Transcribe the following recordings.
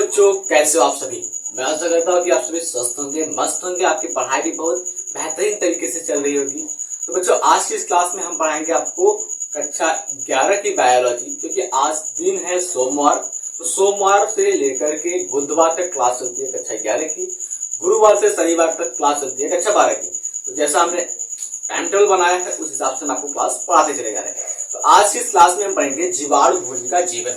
बच्चों, कैसे हो आप सभी। मैं आशा करता हूँ कि आप सभी स्वस्थ होंगे, मस्त होंगे, आपकी पढ़ाई भी बहुत बेहतरीन तरीके से चल रही होगी। तो बच्चों, आज की इस क्लास में हम पढ़ाएंगे आपको कक्षा 11 की बायोलॉजी, क्योंकि आज दिन है सोमवार। तो सोमवार से लेकर के बुधवार तक क्लास चलती है कक्षा 11 की, गुरुवार से शनिवार तक क्लास चलती है कक्षा 12 की। तो जैसा हमने टाइम टेबल बनाया है उस हिसाब से हम आपको क्लास पढ़ाते चले जा रहे हैं। तो आज की इस क्लास में हम पढ़ेंगे जीवाणु भोजी का जीवन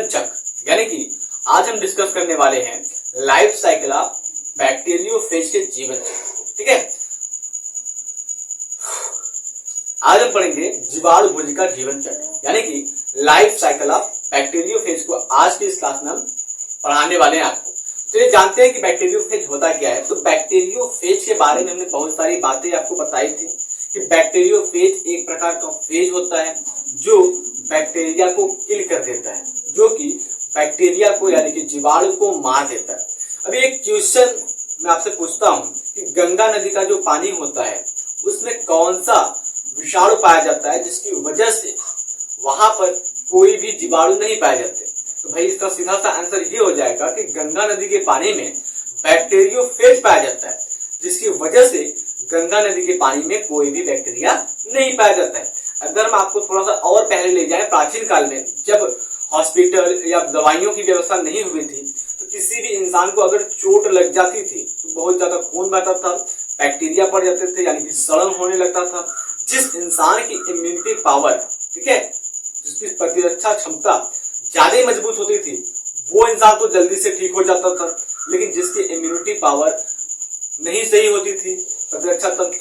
चक्र, यानी कि आज हम डिस्कस करने वाले हैं लाइफ साइकिल ऑफ बैक्टीरियोफेज के जीवन चक्र। ठीक है, आज हम पढ़ेंगे जीवाणु भोजी का जीवन चक्र, यानी कि लाइफ साइकिल ऑफ बैक्टीरियोफेज को आज की इस क्लास में हम पढ़ाने वाले हैं आपको। तो ये जानते हैं कि बैक्टीरियोफेज होता क्या है। तो बैक्टीरियोफेज के बारे में हमने बहुत सारी बातें आपको बताई थी कि बैक्टीरियोफेज एक प्रकार का फेज होता है जो बैक्टीरिया को किल कर देता है, जो कि बैक्टीरिया को यानी कि जीवाणु को मार देता है। अभी एक क्वेश्चन मैं आपसे पूछता हूं कि गंगा नदी का जो पानी होता है उसमें कौन सा विषाणु पाया जाता है जिसकी वजह से वहां पर कोई भी जीवाणु नहीं पाए जाते। तो भाई इसका सीधा सा आंसर ये हो जाएगा कि गंगा नदी के पानी में बैक्टीरियोफेज पाया जाता है, जिसकी वजह से गंगा नदी के पानी में कोई भी बैक्टीरिया नहीं पाया जाता है। अगर हम आपको थोड़ा सा और पहले ले जाएं, प्राचीन काल में जब हॉस्पिटल या दवाइयों की व्यवस्था नहीं हुई थी, तो किसी भी इंसान को अगर चोट लग जाती थी तो बहुत ज्यादा खून बहता था, बैक्टीरिया पड़ जाते थे, यानी कि सड़न होने लगता था। जिस इंसान की इम्यूनिटी पावर, ठीक है, जिसकी प्रतिरक्षा क्षमता ज्यादा मजबूत होती थी, वो इंसान तो जल्दी से ठीक हो जाता था। लेकिन जिसकी इम्यूनिटी पावर नहीं सही होती थी, प्रतिरक्षा तंत्र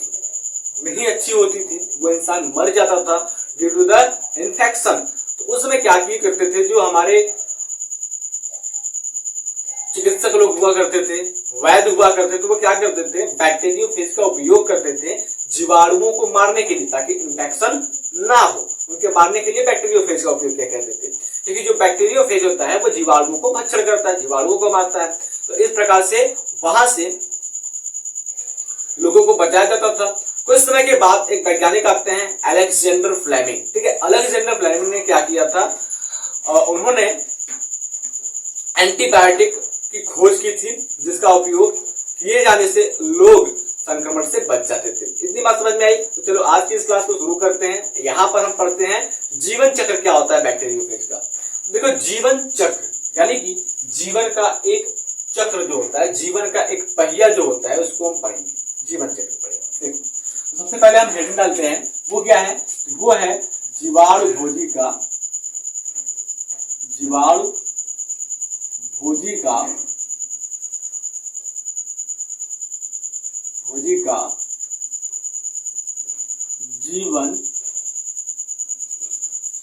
नहीं अच्छी होती थी, वो इंसान मर जाता था ड्यू टू द इन्फेक्शन। तो उस समय क्या किया करते थे, जो हमारे चिकित्सक लोग हुआ करते थे, वैद्य हुआ करते थे, वो क्या करते थे, बैक्टीरियोफेज का उपयोग करते थे जीवाणुओं को मारने के लिए, ताकि इन्फेक्शन ना हो। उनके मारने के लिए बैक्टीरियोफेज का उपयोग क्या करते थे, क्योंकि जो बैक्टीरियोफेज होता है वो जीवाणुओं को भक्षण करता है, जीवाणुओं को मारता है। तो इस प्रकार से वहां से लोगों को बचाया जाता था। कुछ समय के बाद एक वैज्ञानिक आते हैं, अलेक्जेंडर फ्लेमिंग। ठीक है, अलेक्जेंडर फ्लेमिंग ने क्या किया था, उन्होंने एंटीबायोटिक की खोज की थी, जिसका उपयोग किए जाने से लोग संक्रमण से बच जाते थे। इतनी बात समझ में आई। तो चलो आज की इस क्लास को शुरू करते हैं। यहाँ पर हम पढ़ते हैं जीवन चक्र क्या होता है बैक्टीरियोफेज का। देखो, जीवन चक्र यानी कि जीवन का एक चक्र जो होता है, जीवन का एक पहिया जो होता है, उसको हम पढ़ेंगे, जीवन चक्र पढ़ेंगे। देखो, सबसे पहले हम हेडिंग डालते हैं, वो क्या है, वो है जीवाणु भोजी का जीवन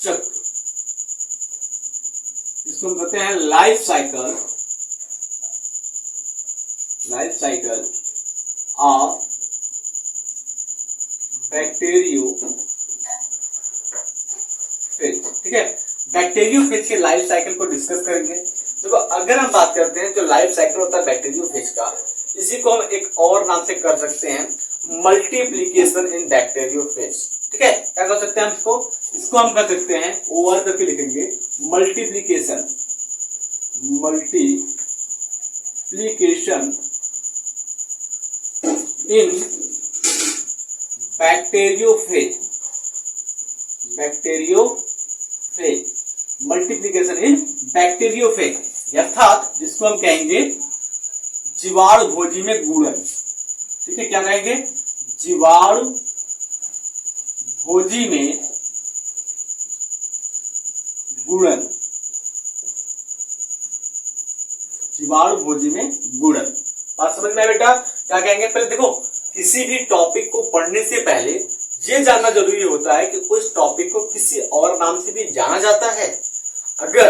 चक्र। इसको हम कहते हैं लाइफ साइकिल ऑफ बैक्टीरियोफेज। ठीक है, बैक्टीरियोफेज के लाइफ साइकिल को डिस्कस करेंगे। देखो, अगर हम बात करते हैं जो लाइफ साइकिल होता है बैक्टीरियोफेज का, इसी को हम एक और नाम से कर सकते हैं मल्टीप्लीकेशन इन बैक्टीरियोफेज। ठीक है, क्या कर सकते हैं हम इसको हम कर सकते हैं, ओवर करके लिखेंगे मल्टीप्लीकेशन इन बैक्टीरियोफेज, मल्टीप्लीकेशन इन बैक्टीरियोफेज, अर्थात जिसको हम कहेंगे जीवाणु भोजी में गुणन। ठीक है, क्या कहेंगे, जीवाणु भोजी में गुणन, जीवाणु भोजी में गुणन। बात समझ में आया बेटा, क्या कहेंगे। पहले देखो, किसी भी टॉपिक को पढ़ने से पहले ये जानना जरूरी होता है कि उस टॉपिक को किसी और नाम से भी जाना जाता है। अगर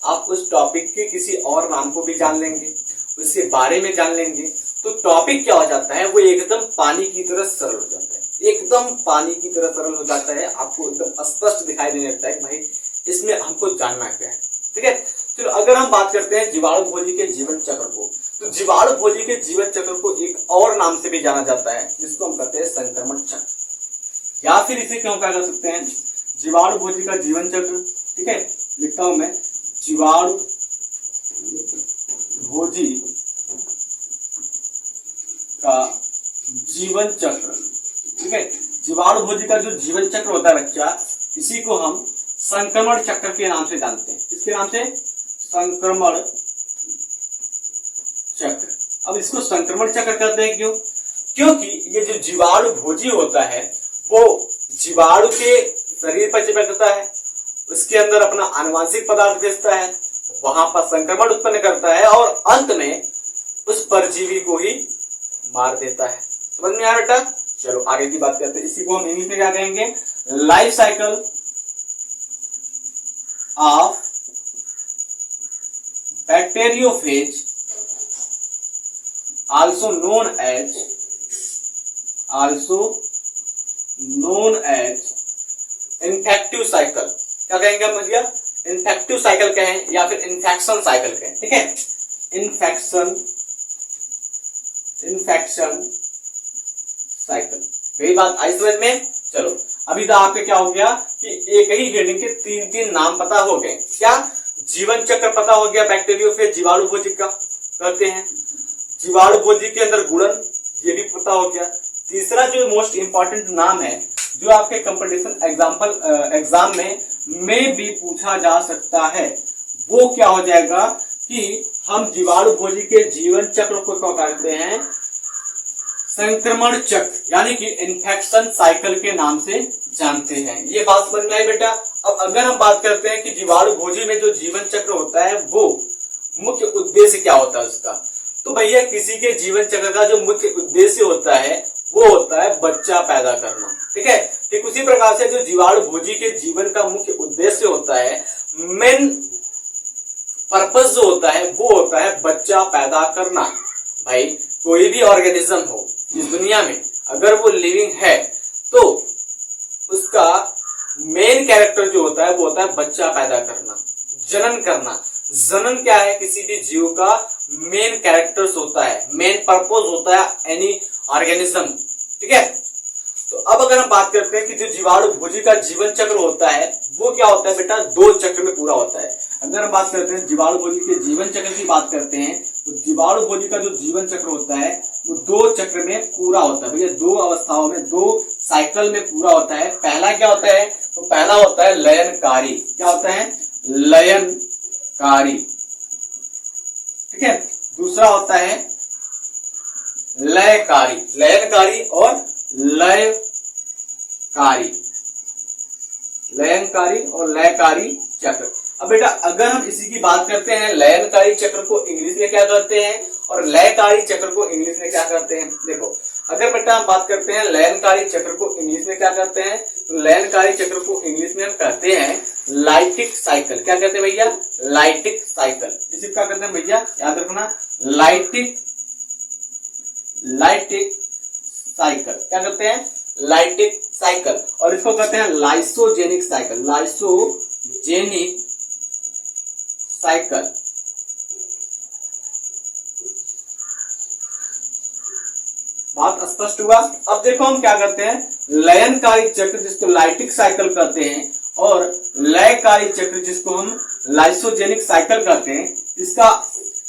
आप उस टॉपिक के किसी और नाम को भी जान लेंगे, उसके बारे में जान लेंगे, तो टॉपिक क्या हो जाता है, वो एकदम पानी की तरह सरल हो जाता है, एकदम पानी की तरह सरल हो जाता है। आपको एकदम स्पष्ट दिखाई देने लगता है कि भाई इसमें हमको जानना क्या है। ठीक है, चलो अगर हम बात करते हैं जीवाणु भोजी के जीवन चक्र को, तो जीवाणु भोजी के जीवन चक्र को एक और नाम से भी जाना जाता है, जिसको हम कहते हैं संक्रमण चक्र, या फिर इसे क्यों क्या कर सकते हैं, जीवाणु भोजी का जीवन चक्र। ठीक है, लिखता हूं मैं जीवाणु भोजी का जीवन चक्र, ठीक है। जीवाणु भोजी का जो जीवन चक्र होता है बच्चा, इसी को हम संक्रमण चक्र के नाम से जानते हैं। इसके नाम से संक्रमण चक्र। अब इसको संक्रमण चक्र कहते हैं क्यों? क्योंकि ये जो जीवाणु भोजी होता है वो जीवाणु के शरीर पर चिपकता है, उसके अंदर अपना आनुवांशिक पदार्थ भेजता है, वहां पर संक्रमण उत्पन्न करता है और अंत में उस परजीवी को ही मार देता है। समझ में आया बेटा? चलो आगे की बात करते हैं। इसी को हम इंग्लिश में क्या कहेंगे? Life cycle of bacteriophage also known as infective cycle. क्या कहेंगे हम भैया? इन्फेक्टिव साइकिल कहें या फिर इन्फेक्शन साइकिल कहें, ठीक है। इन्फेक्शन साइकिल, यही बात आई समझ में? चलो अभी तो आपके क्या हो गया कि एक ही हेडिंग के तीन तीन नाम पता हो गए। क्या? जीवन चक्र पता हो गया बैक्टीरियोफेज जीवाणु भोजी का कहते हैं, जीवाणु भोजी के अंदर गुणन ये भी पता हो गया। तीसरा जो मोस्ट इंपॉर्टेंट नाम है जो आपके कंपटीशन एग्जाम में भी पूछा जा सकता है, वो क्या हो जाएगा कि हम जीवाणु भोजी के जीवन चक्र को कहते हैं संक्रमण चक्र, यानी कि इन्फेक्शन साइकिल के नाम से जानते हैं। ये बात समझ में आई बेटा? अब अगर हम बात करते हैं कि जीवाणु भोजी में जो जीवन चक्र होता है वो मुख्य उद्देश्य क्या होता है उसका, तो भैया किसी के जीवन चक्र का जो मुख्य उद्देश्य होता है वो होता है बच्चा पैदा करना, ठीक है। ठीक उसी प्रकार से जो जीवाणु भोजी के जीवन का मुख्य उद्देश्य होता है, मेन पर्पस जो होता है वो होता है बच्चा पैदा करना। भाई कोई भी ऑर्गेनिज्म हो इस दुनिया में, अगर वो लिविंग है तो उसका मेन कैरेक्टर जो होता है वो होता है बच्चा पैदा करना, जनन करना। जनन क्या है? किसी भी जीव का मेन कैरेक्टर्स होता है, मेन पर्पस होता है एनी ऑर्गेनिज्म, ठीक है। तो अब अगर हम बात करते हैं कि जो जीवाणु भोजी का जीवन चक्र होता है वो क्या होता है बेटा? दो चक्र में पूरा होता है। अगर हम बात करते हैं जीवाणु भोजी के जीवन चक्र की बात करते हैं तो जीवाणु भोजी का जो जीवन चक्र होता है वो दो चक्र में पूरा होता है भैया, दो अवस्थाओं में, दो साइकिल में पूरा होता है। पहला क्या होता है? तो पहला होता है लयनकारी। क्या होता है? लयनकारी, ठीक है। दूसरा होता है लयकारी, लयनकारी और लयकारी, लयनकारी और लयकारी चक्र। अब बेटा अगर हम इसी की बात करते हैं, लयनकारी चक्र को इंग्लिश में क्या कहते हैं और लयकारी चक्र को इंग्लिश में क्या कहते हैं? देखो अगर बेटा हम बात करते हैं लयनकारी चक्र को इंग्लिश में क्या कहते हैं, तो लयनकारी चक्र को इंग्लिश में हम कहते हैं लाइटिक साइकिल। क्या कहते हैं भैया? Lytic cycle. इसे क्या कहते हैं भैया? याद रखना, लाइटिक साइकिल। क्या कहते हैं? Lytic cycle. और इसको कहते हैं लाइसोजेनिक साइकिल, लाइसोजेनिक साइकिल। बात स्पष्ट हुआ? अब देखो हम क्या करते हैं, लयनकारी चक्र जिसको लाइटिक साइकिल कहते हैं और लयकारी चक्र जिसको हम लाइसोजेनिक साइकिल कहते हैं, इसका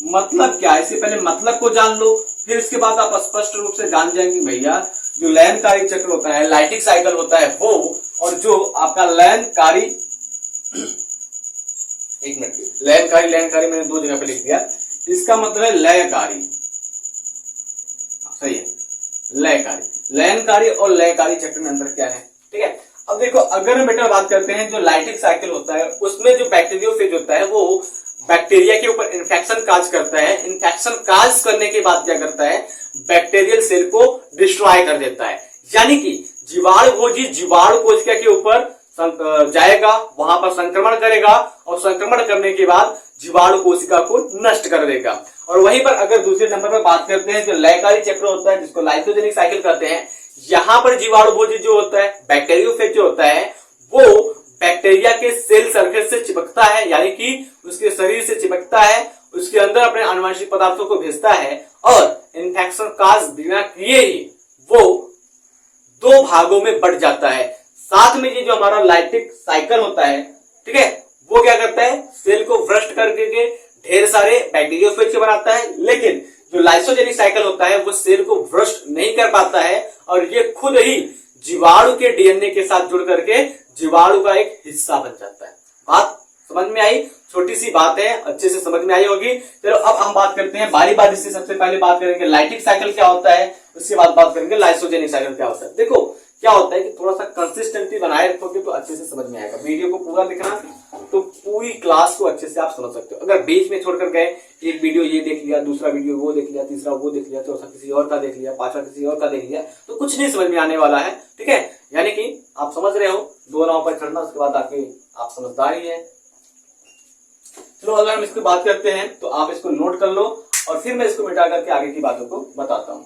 मतलब क्या है? इससे पहले मतलब को जान लो, फिर इसके बाद आप स्पष्ट रूप से जान जाएंगे भैया जो लयनकारी चक्र होता है, लाइटिक साइकिल होता है वो, और जो आपका लयनकारी, एक मिनट, लयनकारी मैंने दो जगह पे लिख दिया, इसका मतलब है लयकारी, सही है, लयकारी। लयनकारी और लयकारी चक्र में अंतर क्या है? ठीक है। अब देखो अगर हम बेटा बात करते हैं जो लाइटिक साइकिल होता है उसमें जो बैक्टीरियोफेज होता है वो बैक्टीरिया के ऊपर इन्फेक्शन काज करता है। इन्फेक्शन काज करने के बाद क्या करता है? बैक्टीरियल सेल को डिस्ट्रॉय कर देता है। यानी कि जीवाणु भोजी जीवाणु कोशिका के ऊपर जाएगा, वहां पर संक्रमण करेगा और संक्रमण करने के बाद जीवाणु कोशिका को नष्ट कर देगा। और वहीं पर अगर दूसरे नंबर पर बात करते हैं जो लयकारी चक्र होता है जिसको लाइसोजेनिक साइकिल कहते हैं, यहां पर जीवाणु भोजी जो होता है, बैक्टीरियोफेज जो होता है, वो बैक्टीरिया के सेल सरफेस से चिपकता है, यानी कि उसके शरीर से चिपकता है, उसके अंदर अपने आनुवंशिक पदार्थों को भेजता है और इन्फेक्शन काज बिना किए ही वो दो भागों में बढ़ जाता है। साथ में ये जो हमारा लाइटिक साइकिल होता है, ठीक है, वो क्या करता है? सेल को भ्रष्ट करके ढेर सारे बैक्टीरियोफेज के बनाता है, लेकिन जो लाइसोजेनिक साइकिल होता है वो सेल को भ्रष्ट नहीं कर पाता है और ये खुद ही जीवाणु के डीएनए के साथ जुड़ करके जीवाणु का एक हिस्सा बन जाता है। बात समझ में आई? छोटी सी बात है, अच्छे से समझ में आई होगी। चलो अब हम बात करते हैं बारी बारी से। सबसे पहले बात करेंगे लाइटिक साइकिल क्या होता है, उसके बाद बात करेंगे लाइसोजेनिक साइकिल क्या होता है। देखो क्या होता है कि थोड़ा सा कंसिस्टेंसी बनाए रखोगे तो अच्छे से समझ में आएगा। वीडियो को पूरा देखना तो पूरी क्लास को अच्छे से आप समझ सकते हो। अगर बीच में छोड़कर गए, एक वीडियो ये देख लिया, दूसरा वीडियो वो देख लिया, तीसरा वो देख लिया, चौथा किसी और का देख लिया, पांचवा किसी और का देख लिया, तो कुछ नहीं समझ में आने वाला है। ठीक है, यानी कि आप समझ रहे हो, दो नाव पर चढ़ना, उसके बाद आके आप समझदार ही है। चलो अगर हम इसकी बात करते हैं तो आप इसको नोट कर लो और फिर मैं इसको मिटा करके आगे की बातों को बताता हूं।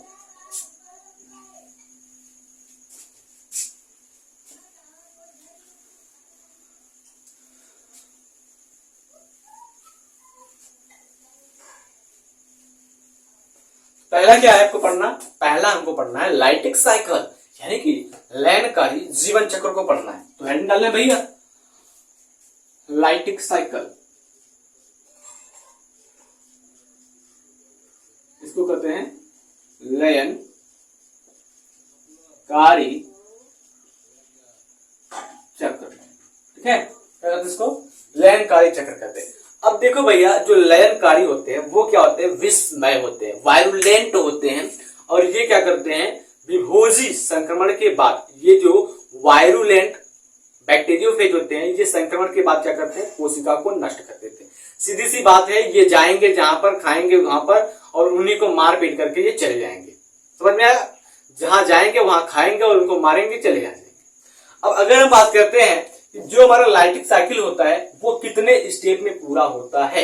पहला क्या है आपको पढ़ना? पहला हमको पढ़ना है लाइटिक साइकिल, यानी कि लयनकारी जीवन चक्र को पढ़ना है। तो हेडिंग डालना है भैया लाइटिक साइकिल, इसको कहते हैं लयनकारी चक्र। ठीक है, क्या कहते हैं इसको? लयनकारी चक्र कहते हैं। अब देखो भैया, जो लयनकारी होते हैं वो क्या होते हैं? विषमय होते हैं, वायरुलेंट होते हैं। और ये क्या करते हैं? विभोजी संक्रमण के बाद ये जो वायरुलेंट बैक्टीरियोफेज होते हैं, ये संक्रमण के बाद क्या करते हैं? कोशिका को नष्ट कर देते हैं। सीधी सी बात है, ये जाएंगे जहां पर, खाएंगे वहां पर और उन्हीं को मार पीट करके ये चले जाएंगे। समझ में आया? जहां जाएंगे वहां खाएंगे और उनको मारेंगे, चले जाएंगे। अब अगर हम बात करते हैं कि जो हमारा लाइटिक साइकिल होता है वो कितने स्टेप में पूरा होता है,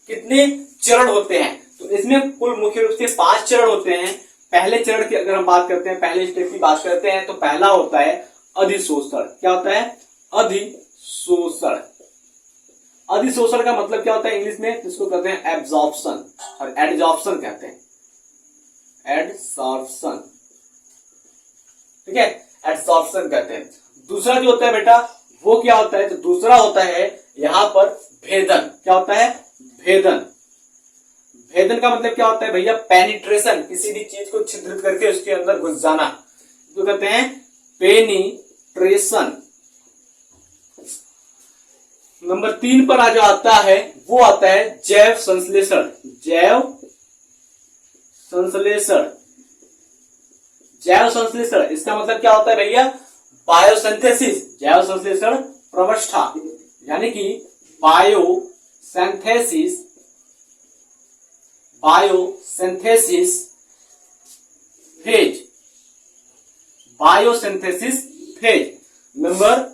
कितने चरण होते हैं, तो इसमें कुल मुख्य रूप से 5 चरण होते हैं। पहले चरण की अगर हम बात करते हैं, पहले स्टेप की बात करते हैं, तो पहला होता है अधिशोषण। क्या होता है? अधिशोषण। अधिशोषण का मतलब क्या होता है इंग्लिश में? जिसको कहते हैं एब्जॉर्प्शन और एडजॉर्प्शन कहते हैं, एडसॉर्प्शन। ठीक है, एडसॉर्प्शन कहते हैं। दूसरा जो होता है बेटा वो क्या होता है? तो दूसरा होता है यहां पर भेदन। क्या होता है? भेदन। भेदन का मतलब क्या होता है भैया? पेनिट्रेशन, किसी भी चीज को छिद्रित करके उसके अंदर घुस जाना, तो कहते हैं पेनिट्रेशन। नंबर 3 पर जो आता है वो आता है जैव संश्लेषण। जैव संश्लेषण, जैव संश्लेषण, इसका मतलब क्या होता है भैया? बायोसिंथेसिस, जैव संश्लेषण प्रवस्था, यानी कि biosynthesis, biosynthesis phase, biosynthesis phase. Number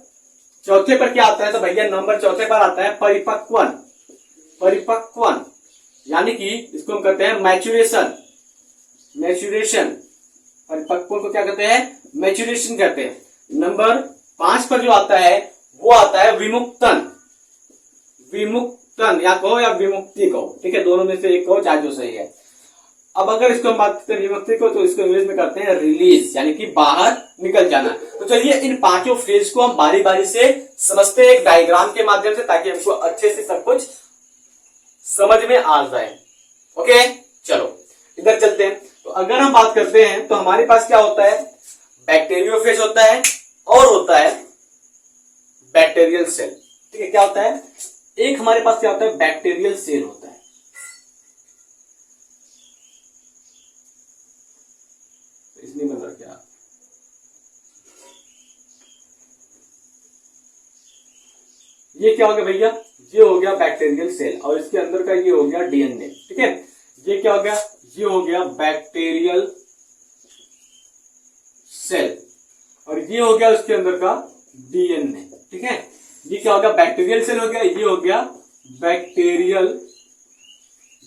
चौथे पर क्या आता है? तो भैया नंबर चौथे पर आता है परिपक्वन। परिपक्वन यानी कि इसको हम कहते हैं मैच्यूरेशन। मैच्यूरेशन, परिपक्वन को क्या कहते हैं? मैच्यूरेशन कहते हैं। नंबर 5 पर जो आता है वो आता है विमुक्तन। विमुक्तन या कहो या विमुक्ति कहो, ठीक है, दोनों में से एक कहो, चाहे जो सही है। अब अगर इसको हम बात करते हैं विमुक्ति को, तो इसको इंग्लिश में करते हैं रिलीज, यानी कि बाहर निकल जाना। तो चलिए इन 5 फेज को हम बारी बारी से समझते हैं एक डायग्राम के माध्यम से, ताकि हमको अच्छे से सब कुछ समझ में आ जाए। ओके, चलो इधर चलते हैं। तो अगर हम बात करते हैं तो हमारे पास क्या होता है? बैक्टीरियोफेज होता है और होता है बैक्टीरियल सेल। ठीक है, क्या होता है? एक हमारे पास क्या होता है? बैक्टीरियल सेल होता है। इसलिए मतलब क्या, ये क्या हो गया भैया? ये हो गया बैक्टीरियल सेल और इसके अंदर का ये हो गया डीएनए। ठीक है, ये क्या हो गया? ये हो गया बैक्टीरियल सेल और ये हो गया उसके अंदर का डीएनए। ठीक है, ये क्या हो गया? बैक्टीरियल सेल हो गया, ये हो गया बैक्टीरियल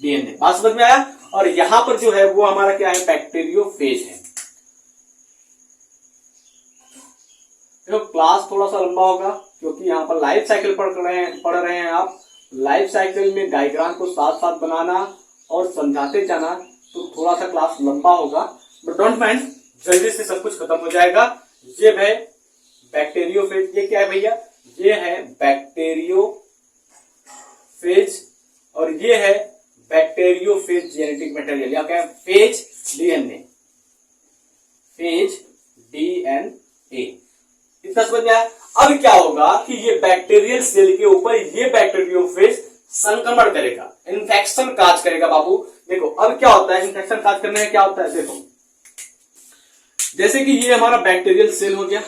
डीएनए। बात समझ में आया? और यहां पर जो है वो हमारा क्या है? बैक्टीरियोफेज है। देखो क्लास थोड़ा सा लंबा होगा क्योंकि यहाँ पर लाइफ साइकिल पढ़ रहे हैं आप। लाइफ साइकिल में डायग्राम को साथ साथ बनाना और समझाते जाना, तो थोड़ा सा क्लास लंबा होगा, बट डोंट माइंड, जल्दी से सब कुछ खत्म हो जाएगा। ये है बैक्टीरियोफेज। ये क्या है भैया? ये है बैक्टीरियोफेज और ये है बैक्टीरियोफेज जेनेटिक मटेरियल, या क्या फेज डीएनए, फेज डीएनए। इतना समझ में आया। अब क्या होगा कि ये बैक्टीरियल सेल के ऊपर ये बैक्टीरियोफेज संक्रमण करेगा, इन्फेक्शन काज करेगा बाबू। देखो अब क्या होता है, इन्फेक्शन काज करने में क्या होता है, देखो जैसे कि ये हमारा बैक्टीरियल सेल हो गया,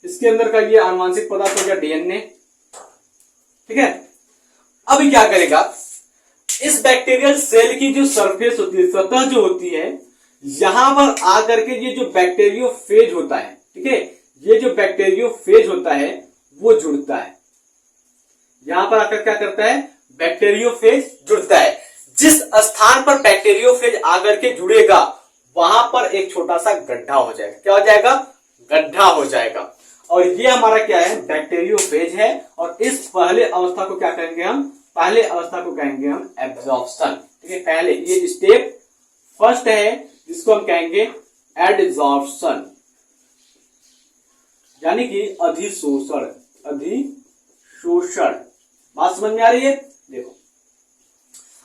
इसके अंदर का ये आनुवांशिक पदार्थ हो गया डीएनए, ठीक है। अब क्या करेगा, इस बैक्टीरियल सेल की जो सरफेस होती है, सतह जो होती है, यहां पर आकर के ये जो बैक्टीरियोफेज होता है, ठीक है, ये जो बैक्टीरियोफेज होता है वो जुड़ता है। यहां पर आकर क्या करता है, बैक्टीरियोफेज जुड़ता है। जिस स्थान पर बैक्टीरियोफेज आकर के जुड़ेगा वहां पर एक छोटा सा गड्ढा हो जाएगा। क्या हो जाएगा, गड्ढा हो जाएगा। और ये हमारा क्या है, बैक्टीरियोफेज है। और इस पहले अवस्था को क्या कहेंगे हम, पहले अवस्था को कहेंगे हम एब्जॉर्प्शन, ठीक है। पहले ये स्टेप फर्स्ट है जिसको हम कहेंगे एडजॉर्प्शन, यानी कि अधिशोषण, अधिशोषण। बात समझ में आ रही है। देखो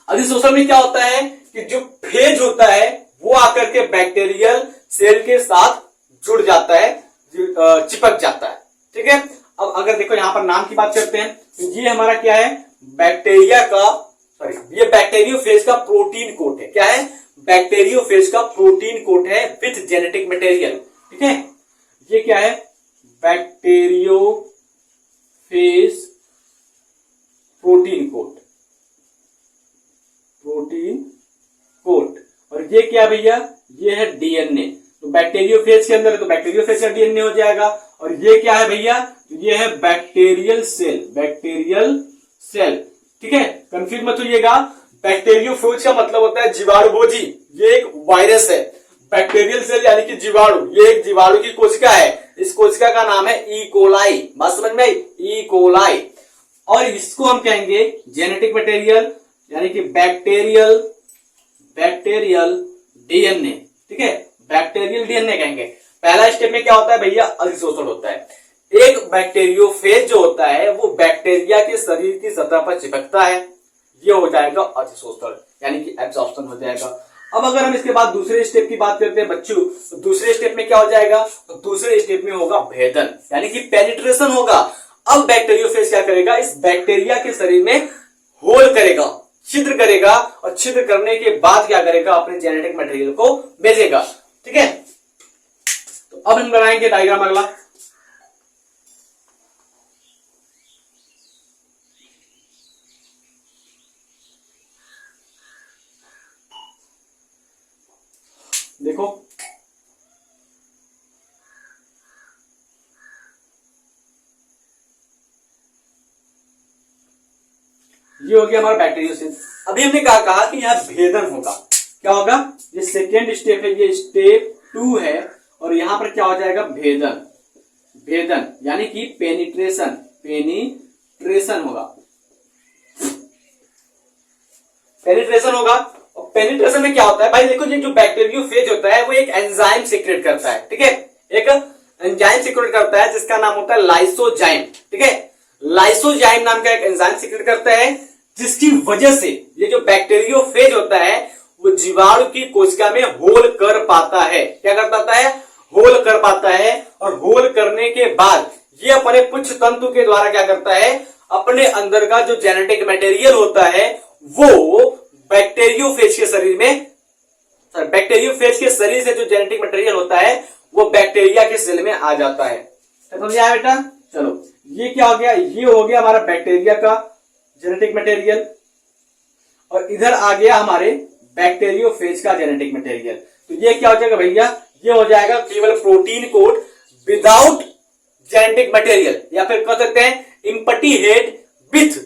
अधिशोषण में क्या होता है कि जो फेज होता है वो आकर के बैक्टीरियल सेल के साथ जुड़ जाता है, चिपक जाता है, ठीक है। अब अगर देखो यहां पर नाम की बात करते हैं तो ये हमारा क्या है, बैक्टीरिया का, सॉरी ये बैक्टीरियोफेज का प्रोटीन कोट है। क्या है, बैक्टीरियोफेज का प्रोटीन कोट है विथ जेनेटिक मटेरियल, ठीक है। ये क्या है, bacteriophage protein coat, protein coat. और ये क्या भैया, ये है डीएनए। तो बैक्टीरियोफेज के अंदर है तो बैक्टीरियोफेज का डीएनए हो जाएगा। और ये क्या है भैया, ये है बैक्टीरियल सेल, बैक्टीरियल सेल, ठीक है। कंफ्यूज मत होइएगा, बैक्टीरियोफेज का मतलब होता है जीवाणुभोजी, ये एक वायरस है। बैक्टीरियल सेल यानी कि जीवाणु, ये एक जीवाणु की कोशिका है। इस कोशिका का नाम है ई कोलाई। बात समझ में आई, ई कोलाई। और इसको हम कहेंगे जेनेटिक मटेरियल, यानी कि बैक्टीरियल डीएनए, ठीक है, बैक्टीरियल डीएनए कहेंगे। पहला स्टेप में क्या होता है भैया, अधिशोषण होता है। एक बैक्टीरियोफेज जो होता है वो बैक्टीरिया के शरीर की सतह पर चिपकता है, ये हो जाएगा अधिशोषण, यानी कि एब्जॉर्प्शन हो जाएगा। अब अगर हम इसके बाद दूसरे स्टेप की बात करते हैं बच्चों, तो दूसरे स्टेप में क्या हो जाएगा, तो दूसरे स्टेप में होगा भेदन, यानी कि पेनिट्रेशन होगा। अब बैक्टीरियोफेज क्या करेगा, इस बैक्टीरिया के शरीर में होल करेगा, छिद्र करेगा, और छिद्र करने के बाद क्या करेगा, अपने जेनेटिक मटेरियल को भेजेगा, ठीक है। तो अब हम बनाएंगे डायग्राम अगला। देखो ये हो गया हमारा बैक्टीरियोफेज। अभी हमने कहा कि यहां भेदन होगा। क्या होगा, ये सेकेंड स्टेप है, ये स्टेप 2 है। और यहां पर क्या हो जाएगा, भेदन, भेदन यानी कि पेनिट्रेशन, पेनिट्रेशन होगा, पेनिट्रेशन होगा। और पेनिट्रेशन में क्या होता है भाई, देखो ये जो बैक्टीरियोफेज होता है वो एक एंजाइम सीक्रेट करता है, ठीक है, एक एंजाइम सीक्रेट करता है जिसका नाम होता है लाइसोजाइम, ठीक है। लाइसोजाइम नाम का एक एंजाइम सीक्रेट करता है, जिसकी वजह से ये जो बैक्टीरियोफेज होता है वो जीवाणु की कोशिका में होल कर पाता है। क्या कर पाता है, होल कर पाता है। और होल करने के बाद ये अपने पुच्छ तंतु के द्वारा क्या करता है, अपने अंदर का जो जेनेटिक मटेरियल होता है वो बैक्टीरियोफेज के शरीर में, बैक्टीरियोफेज के शरीर से जो जेनेटिक मटेरियल होता है वो बैक्टीरिया के सेल में आ जाता है। समझ आया बेटा। चलो ये क्या हो गया, ये हो गया हमारा बैक्टीरिया का जेनेटिक मटेरियल। और इधर आ गया हमारे बैक्टीरियोफेज का जेनेटिक मटेरियल। तो ये क्या हो जाएगा भैया, ये हो जाएगा केवल protein code without genetic material, या फिर कह सकते हैं empty head with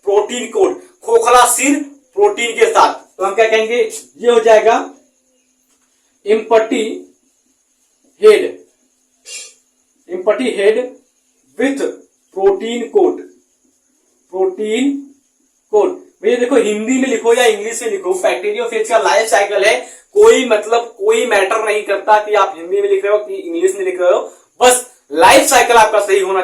protein code, खोखला सिर प्रोटीन के साथ। तो हम क्या कहेंगे, ये हो जाएगा empty head, empty head with protein code, protein code. भैया देखो हिंदी में लिखो या इंग्लिश में लिखो, बैक्टीरियोफेज का लाइफ साइकिल है, कोई मतलब कोई मैटर नहीं करता कि आप हिंदी में लिख रहे हो कि इंग्लिश में लिख रहे हो,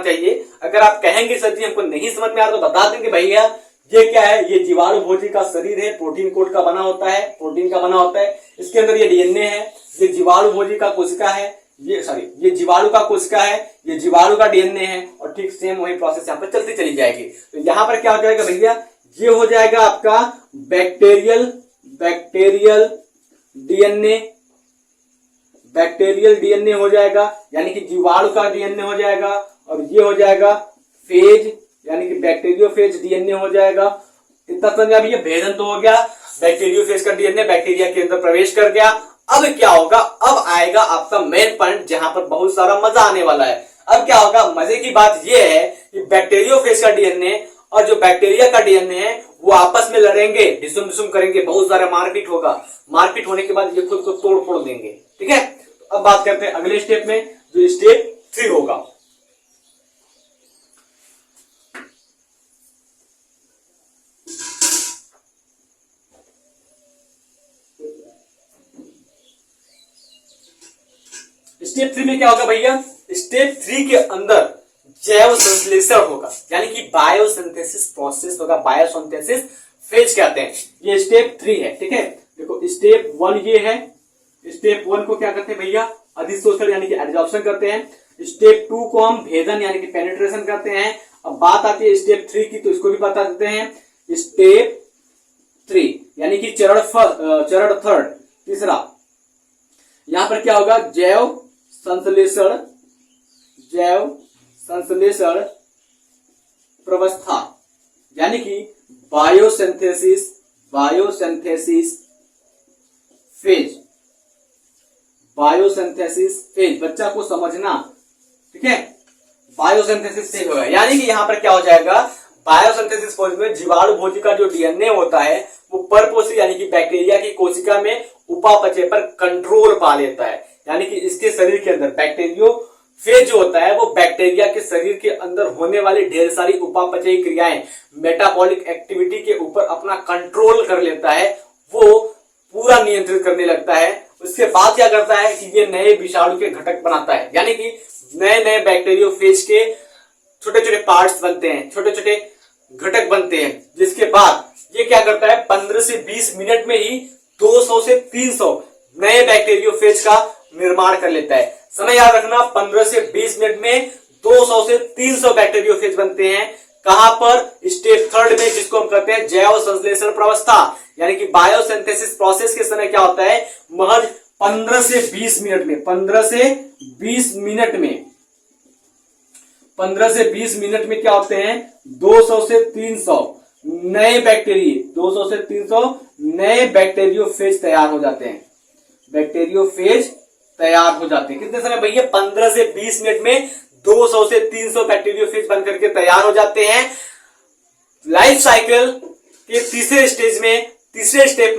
होना चाहिए। अगर आप कहेंगे सर जी हमको नहीं समझ में आ रहा तो बता देंगे भैया ये क्या है, ये जीवाणु भोजी का शरीर है, प्रोटीन कोट का बना होता है, प्रोटीन का बना होता है। इसके अंदर ये डीएनए है, ये जीवाणु भोजी का कोशिका है, ये जीवाणु का कोशिका है, ये जीवाणु का डीएनए है, और ठीक सेम वही प्रोसेस यहाँ पर चलती चली जाएगी। तो यहाँ पर क्या हो जाएगा भैया, ये हो जाएगा आपका बैक्टीरियल डीएनए हो जाएगा, यानी कि जीवाणु का डीएनए हो जाएगा, और ये हो जाएगा फेज यानी कि बैक्टीरियोफेज डीएनए हो जाएगा। इतना समझ अब ये भेदन तो हो गया, बैक्टीरियोफेज का डीएनए बैक्टीरिया के अंदर प्रवेश कर गया। अब क्या होगा, अब आएगा आपका मेन पॉइंट जहां पर बहुत सारा मजा आने वाला है। अब क्या होगा, मजे की बात यह है कि बैक्टीरियोफेज का डीएनए और जो बैक्टीरिया का डीएनए है वो आपस में लड़ेंगे, डिसुम करेंगे, बहुत सारा मारपीट होगा। मारपीट होने के बाद ये खुद को तोड़ फोड़ देंगे। ठीक है, तो अब बात करते हैं अगले स्टेप में, जो स्टेप 3 होगा। स्टेप 3 में क्या होगा भैया, स्टेप 3 के अंदर जैव संश्लेषण होगा, यानी कि बायोसिंथेसिस प्रोसेस होगा, बायोसिंथेसिस फेज कहते हैं। ये स्टेप 3 है। ठीक है, देखो स्टेप 1 ये है, स्टेप 1 को क्या करते हैं भैया, अधिशोषण यानी कि एब्जॉर्प्शन करते हैं। स्टेप 2 को हम भेदन यानी कि पेनिट्रेशन करते हैं। अब बात आती है स्टेप 3 की, तो इसको भी बता देते हैं। स्टेप 3 यानी कि चरण 3 तीसरा, यहां पर क्या होगा, जैव संश्लेषण प्रवस्था, यानी कि बायोसिंथेसिस फेज। बच्चा को समझना, ठीक है, बायोसिंथेसिस फेज होगा, यानी कि यहां पर क्या हो जाएगा, बायोसिंथेसिस फेज में जीवाणु भोजी का जो डीएनए होता है वो परपोषी यानी कि बैक्टीरिया की कोशिका में उपापचय पर कंट्रोल पा लेता है। यानी कि इसके शरीर के अंदर बैक्टीरियोफेज जो होता है वो बैक्टीरिया के शरीर के अंदर होने वाली ढेर सारी उपापचयी क्रियाएं, मेटाबॉलिक एक्टिविटी के ऊपर अपना कंट्रोल कर लेता है, वो पूरा नियंत्रित करने लगता है। उसके बाद क्या करता है कि ये नए विषाणु के घटक बनाता है, यानी कि नए बैक्टीरियोफेज के छोटे छोटे पार्ट्स बनते हैं, छोटे छोटे घटक बनते हैं, जिसके बाद ये क्या करता है 15 से 20 मिनट में ही 200 से 300 नए बैक्टीरियोफेज का निर्माण कर लेता है। समय याद रखना, 15 से 20 मिनट में 200 से 300 बैक्टीरियोफेज बनते हैं। कहां पर, स्टेप 3 में, जिसको हम कहते हैं जैव संश्लेषण प्रवस्था, यानी कि बायोसिंथेसिस प्रोसेस के समय क्या होता है, महज 15 से 20 मिनट में 15 से 20 मिनट में क्या होते हैं, 200 से 300 नए बैक्टीरियोफेज तैयार हो जाते हैं। कितने समय भैया, 15 से 20 मिनट में 200 से 300 बैक्टीरियोफेज बनकर के तैयार हो जाते हैं। लाइफ साइकिल के तीसरे स्टेप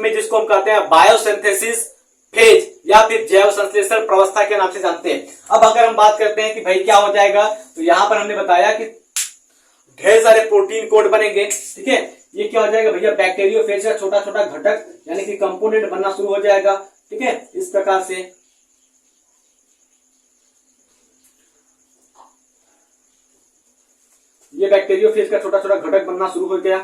में, जिसको हम कहते हैं बायोसिंथेसिस फेज या फिर जैव संश्लेषण प्रवस्था के नाम से जानते हैं। अब अगर हम बात करते हैं कि भाई क्या हो जाएगा, तो यहां पर हमने बताया कि ढेर सारे प्रोटीन कोड बनेंगे। ठीक है, ये क्या हो जाएगा भैया, बैक्टीरियोफेज का छोटा छोटा घटक यानी कि कंपोनेंट बनना शुरू हो जाएगा। ठीक है, इस प्रकार से ये बैक्टीरियोफेज का छोटा छोटा घटक बनना शुरू हो गया।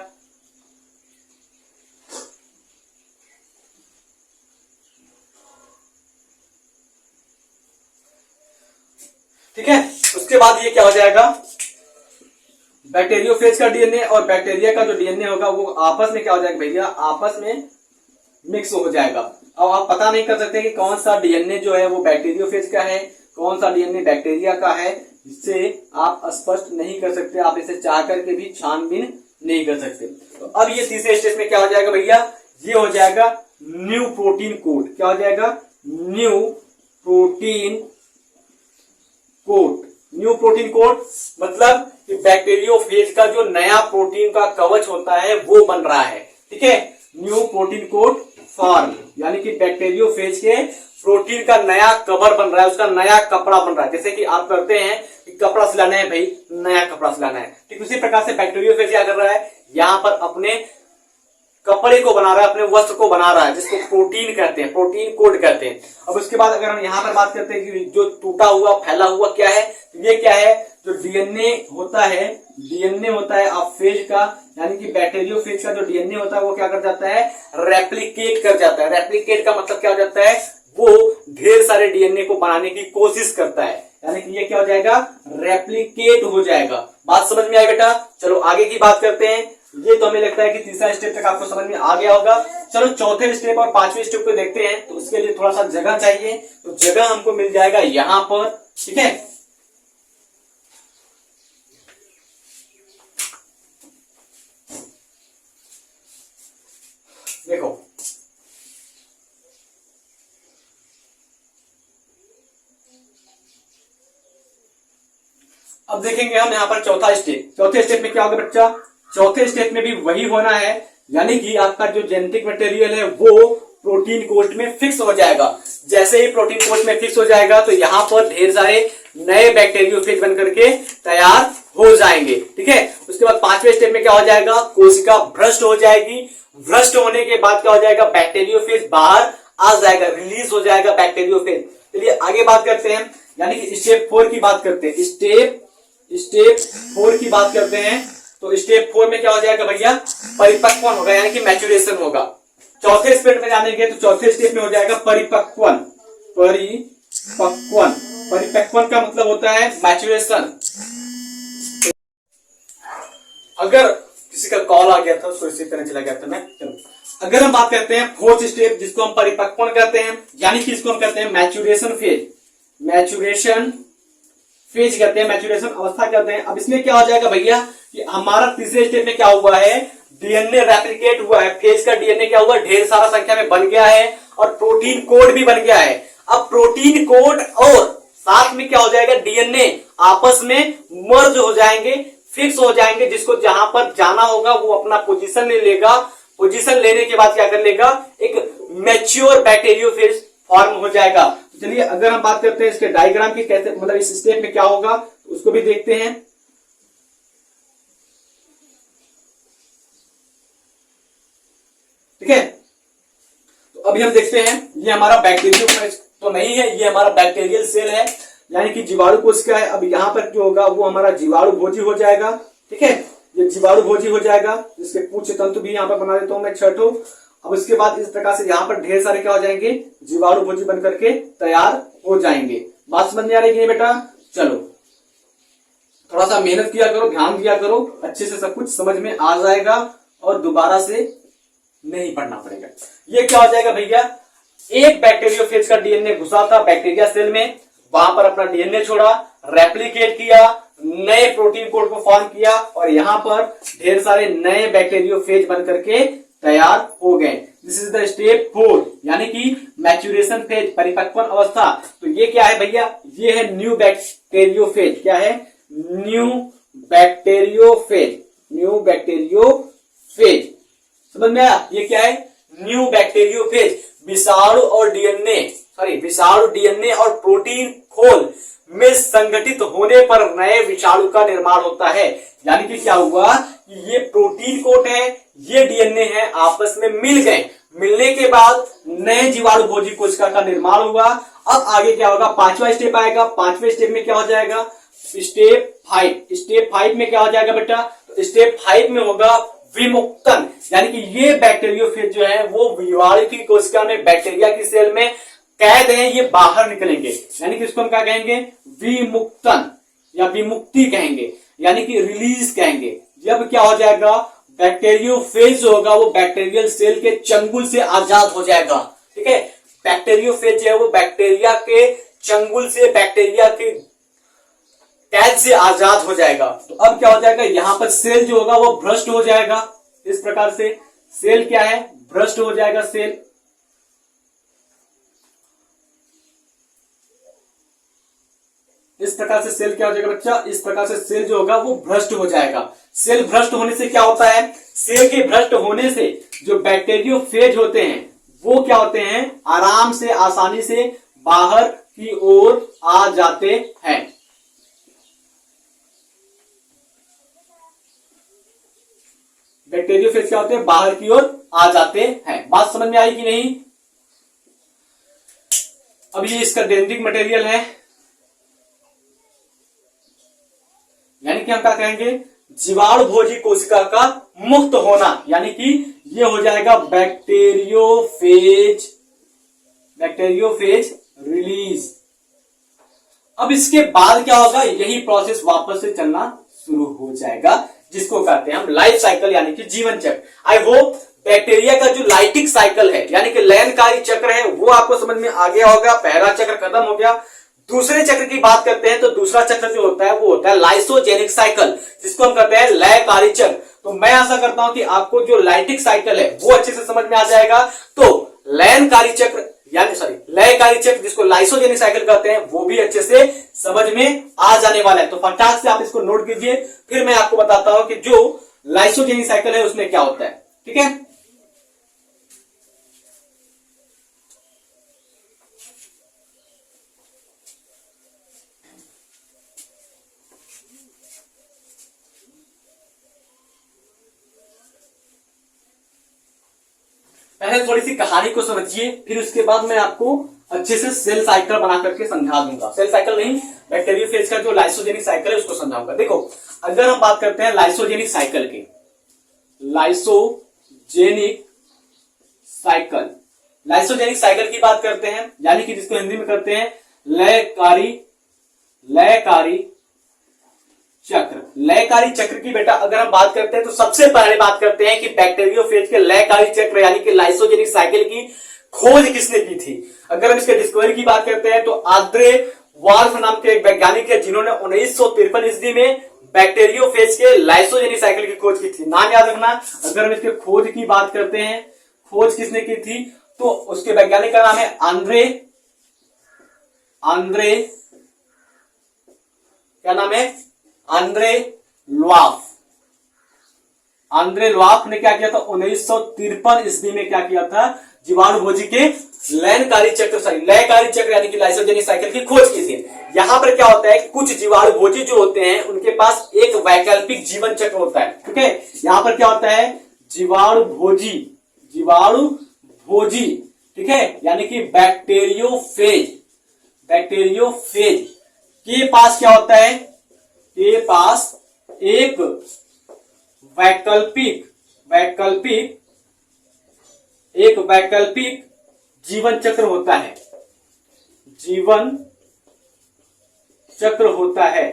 ठीक है, उसके बाद ये क्या हो जाएगा, बैक्टीरियोफेज का डीएनए और बैक्टीरिया का जो डीएनए होगा वो आपस में क्या हो जाएगा भैया, आपस में मिक्स हो जाएगा। अब आप पता नहीं कर सकते कि कौन सा डीएनए जो है वो बैक्टीरियोफेज का है, कौन सा डीएनए बैक्टीरिया का है, इससे आप स्पष्ट नहीं कर सकते, आप इसे चाह करके भी छानबीन नहीं कर सकते। तो अब ये तीसरे स्टेज में क्या हो जाएगा भैया, ये हो जाएगा न्यू प्रोटीन कोड। क्या हो जाएगा, न्यू प्रोटीन कोड मतलब कि बैक्टीरियोफेज का जो नया प्रोटीन का कवच होता है वो बन रहा है। ठीक है, न्यू प्रोटीन कोड फॉर्म, यानी कि बैक्टीरियोफेज के प्रोटीन का नया कवर बन रहा है, उसका नया कपड़ा बन रहा है। जैसे कि आप करते हैं कि कपड़ा सिलाना है भाई, नया कपड़ा सिलाना है, ठीक उसी प्रकार से बैक्टीरियोफेज क्या कर रहा है, यहां पर अपने कपड़े को बना रहा है, अपने वस्त्र को बना रहा है, जिसको प्रोटीन कहते हैं, प्रोटीन कोड कहते हैं। अब उसके बाद अगर हम यहां पर बात करते हैं कि जो टूटा हुआ फैला हुआ क्या है, ये क्या है, जो डीएनए होता है आप फेज का, यानी कि बैक्टीरियोफेज का जो डीएनए होता है वो क्या कर जाता है, रेप्लिकेट कर जाता है। रेप्लिकेट का मतलब क्या हो जाता है, वो ढेर सारे डीएनए को बनाने की कोशिश करता है, यानी कि ये क्या हो जाएगा, रेप्लिकेट हो जाएगा। बात समझ में आई बेटा? चलो आगे की बात करते हैं। ये तो हमें लगता है कि तीसरा स्टेप तक आपको समझ में आ गया होगा। चलो चौथे स्टेप और पांचवें स्टेप को देखते हैं। तो उसके लिए थोड़ा सा जगह चाहिए, तो जगह हमको मिल जाएगा यहां पर, ठीक है। देखो अब देखेंगे हम यहाँ पर चौथा स्टेप। चौथे स्टेप में क्या होगा बच्चा, चौथे स्टेप में भी वही होना है, यानी कि आपका जो जेनेटिक मटेरियल है वो प्रोटीन कोट में फिक्स हो जाएगा। जैसे ही प्रोटीन कोट में फिक्स हो जाएगा तो यहाँ पर ढेर सारे नए बैक्टीरियोफेज बन करके तैयार हो जाएंगे, ठीक है। उसके बाद पांचवें स्टेप में क्या हो जाएगा, कोशिका भ्रष्ट हो जाएगी। भ्रष्ट होने के बाद क्या हो जाएगा, बैक्टीरियोफेज बाहर आ जाएगा, रिलीज हो जाएगा बैक्टीरियोफेज। चलिए आगे बात करते हैं, यानी कि स्टेप 4 की बात करते हैं। स्टेप 4 की बात करते हैं। तो स्टेप 4 में क्या हो जाएगा भैया, परिपक्वन होगा, यानी कि मैच्योरेशन होगा। चौथे स्टेप में जानेंगे तो चौथे स्टेप में हो जाएगा परिपक्वन। परिपक्वन का मतलब होता है मैच्योरेशन। अगर किसी का कॉल आ गया था उसको रिसीव करने चला गया था मैं। चलो अगर हम बात करते हैं फोर्थ स्टेप, जिसको हम परिपक्वन कहते हैं, यानी कि इसको हम कहते हैं मैच्योरेशन फेज। मैच्योरेशन फेज कहते हैं, मैच्योरेशन अवस्था कहते हैं। अब इसमें क्या हो जाएगा भैया कि हमारा तीसरे स्टेप में क्या हुआ है, डीएनए रेप्लिकेट हुआ है। फेज का डीएनए क्या हुआ, ढेर सारा संख्या में बन गया है और प्रोटीन कोड भी बन गया है। अब प्रोटीन कोड और साथ में क्या हो जाएगा, डीएनए आपस में मर्ज हो जाएंगे, फिक्स हो जाएंगे, जिसको जहां पर जाना होगा वो अपना पोजीशन ले लेगा। पोजीशन लेने के बाद क्या कर लेगा, एक मैच्योर बैक्टीरियोफेज फॉर्म हो जाएगा। तो चलिए अगर हम बात करते हैं इसके डायग्राम की, कैसे मतलब इस स्टेप में क्या होगा तो उसको भी देखते हैं। ठीक है, तो अभी हम देखते हैं, ये हमारा बैक्टीरियोफेज तो नहीं है, ये हमारा बैक्टीरियल सेल है, यानी कि जीवाणु कोशिका है। अब यहाँ पर जो होगा वो हमारा जीवाणु भोजी हो जाएगा, ठीक है। ये जीवाणु भोजी हो जाएगा, जिसके पूछ तंतु भी यहाँ पर बना देता हूं मैं 6 ठो। अब इसके बाद इस प्रकार से यहाँ पर ढेर सारे क्या हो जाएंगे, जीवाणु भोजी बन करके तैयार हो जाएंगे। बात समझ में आ रही है बेटा? चलो थोड़ा सा मेहनत किया करो, ध्यान दिया करो, अच्छे से सब कुछ समझ में आ जाएगा और दोबारा से नहीं पढ़ना पड़ेगा। ये क्या हो जाएगा भैया, एक बैक्टीरियोफेज का डीएनए घुसा था बैक्टीरिया सेल में, वहां पर अपना डीएनए छोड़ा, रेप्लिकेट किया, नए प्रोटीन कोड को फॉर्म किया और यहाँ पर ढेर सारे नए बैक्टीरियोफेज बन करके तैयार हो गए। दिस इज द स्टेप 4, यानी कि मैच्योरेशन फेज, परिपक्वन अवस्था। तो ये क्या है भैया, ये है न्यू बैक्टीरियोफेज। क्या है, न्यू बैक्टीरियोफेज। न्यू बैक्टीरियोफेज समझ में आया? ये क्या है, न्यू बैक्टीरियोफेज। विषाणु डीएनए और प्रोटीन खोल में संगठित होने पर नए विषाणु का निर्माण होता है। यानी कि क्या हुआ कि ये प्रोटीन कोट है, ये डीएनए है, आपस में मिल गए, मिलने के बाद नए जीवाणु भोजी कोशिका का निर्माण हुआ। अब आगे क्या होगा, पांचवा स्टेप आएगा। पांचवें स्टेप में क्या हो जाएगा, स्टेप 5। स्टेप 5 में क्या हो जाएगा बेटा, तो स्टेप 5 में होगा विमुक्तन, यानी कि ये बैक्टीरियोफेज जो है वो जीवाणु की कोशिका में, बैक्टीरिया की सेल में कैद है, ये बाहर निकलेंगे, यानी कि इसको हम क्या कहेंगे, विमुक्तन या विमुक्ति कहेंगे, यानी कि रिलीज कहेंगे। जब क्या हो जाएगा, बैक्टीरियोफेज जो होगा वो बैक्टीरियल सेल के चंगुल से आजाद हो जाएगा, ठीक है। बैक्टीरियोफेज जो है वो बैक्टीरिया के चंगुल से, बैक्टीरिया के कैद से आजाद हो जाएगा। तो अब क्या हो जाएगा, यहां पर सेल जो होगा वो भ्रष्ट हो जाएगा। इस प्रकार से सेल क्या है, भ्रष्ट हो जाएगा सेल। इस प्रकार से सेल क्या हो जाएगा बच्चा, इस प्रकार से सेल जो होगा वो भ्रष्ट हो जाएगा। सेल भ्रष्ट होने से क्या होता है, सेल के भ्रष्ट होने से जो बैक्टीरियोफेज होते हैं वो क्या होते हैं, आराम से, आसानी से बाहर की ओर आ जाते हैं। बैक्टीरियोफेज क्या होते हैं, बाहर की ओर आ जाते हैं। बात समझ में आई कि नहीं? अब ये इसका जेनेटिक मटेरियल है। कि हम क्या कहेंगे, जीवाणु भोजी कोशिका का मुक्त होना, यानी कि ये हो जाएगा बैक्टीरियोफेज रिलीज। अब इसके बाद क्या होगा, यही प्रोसेस वापस से चलना शुरू हो जाएगा, जिसको कहते हैं हम लाइफ साइकिल यानी कि जीवन चक्र। आई होप बैक्टीरिया का जो लाइटिक साइकिल है यानी कि लयनकारी चक्र है वो आपको समझ में आ गया होगा। पहला चक्र खत्म हो गया। दूसरे चक्र की बात करते हैं तो दूसरा चक्र जो होता है वो होता है लाइसोजेनिक साइकिल, जिसको हम कहते हैं लयकारी चक्र। तो मैं आशा करता हूं कि आपको जो लाइटिक साइकिल है वो अच्छे से समझ में आ जाएगा। तो लयनकारी चक्र यानी लयकारी चक्र जिसको लाइसोजेनिक साइकिल कहते हैं वो भी अच्छे से समझ में आ जाने वाला है। तो फटाक से आप इसको नोट कीजिए, फिर मैं आपको बताता हूं कि जो लाइसोजेनिक साइकिल है उसमें क्या होता है। ठीक है, पहले थोड़ी सी कहानी को समझिए, फिर उसके बाद मैं आपको अच्छे से सेल साइकिल बना करके समझा दूंगा। सेल साइकिल नहीं, बैक्टीरियोफेज का जो लाइसोजेनिक साइकिल है उसको समझाऊंगा। देखो, अगर हम बात करते हैं लाइसोजेनिक साइकिल की, लाइसोजेनिक साइकिल की बात करते हैं, यानी कि जिसको हिंदी में करते हैं लयकारी चक्र की बेटा अगर हम बात करते हैं तो सबसे पहले बात करते हैं कि बैक्टीरियोफेज के लयकारी चक्र यानी कि लाइसोजेनिक साइकिल की खोज किसने की थी। अगर हम इसके डिस्कवरी की बात करते हैं तो आंद्रे वाल्फ नाम के एक वैज्ञानिक है जिन्होंने 1953 ईस्वी में बैक्टीरियोफेज के लाइसोजेनिक साइकिल की खोज की थी। नाम याद रखना। अगर हम इसके खोज की बात करते हैं, खोज किसने की थी, तो उसके वैज्ञानिक का नाम है क्या नाम है, आंद्रे ल्वाफ ने क्या किया था, 1953 ईस्वी में क्या किया था, जीवाणु भोजी के लयकारी चक्र यानी कि लाइसोजेनिक साइकिल की खोज की थी। यहां पर क्या होता है, कुछ जीवाणु भोजी जो होते हैं उनके पास एक वैकल्पिक जीवन चक्र होता है। ठीक है, यहां पर क्या होता है, जीवाणु भोजी, ठीक है, यानी कि बैक्टीरियोफेज के पास क्या होता है, के पास एक वैकल्पिक जीवन चक्र होता है,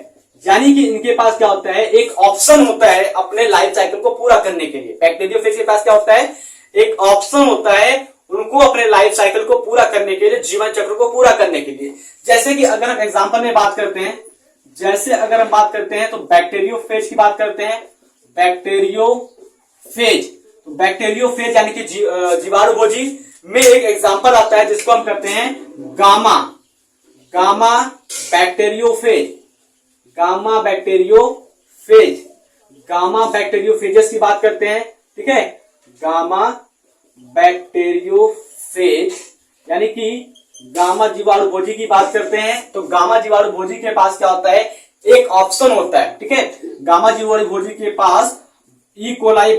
यानी कि इनके पास क्या होता है, एक ऑप्शन होता है अपने लाइफ साइकिल को पूरा करने के लिए। बैक्टीरियोफेज के पास क्या होता है, एक ऑप्शन होता है उनको अपने लाइफ साइकिल को पूरा करने के लिए, जीवन चक्र को पूरा करने के लिए। जैसे कि अगर हम एग्जांपल में बात करते हैं, तो बैक्टीरियोफेज की बात करते हैं, बैक्टीरियोफेज यानी कि जीवाणु भोजी में एक एग्जांपल आता है जिसको हम कहते हैं गामा बैक्टीरियोफेजेस की बात करते हैं। ठीक है, गामा बैक्टीरियोफेज यानी कि गामा जीवाणु भोजी की बात करते हैं, तो गामा जीवाणु भोजी के पास क्या होता है, एक ऑप्शन होता है। ठीक है, गामा जीवाणु भोजी के पास ई कोलाई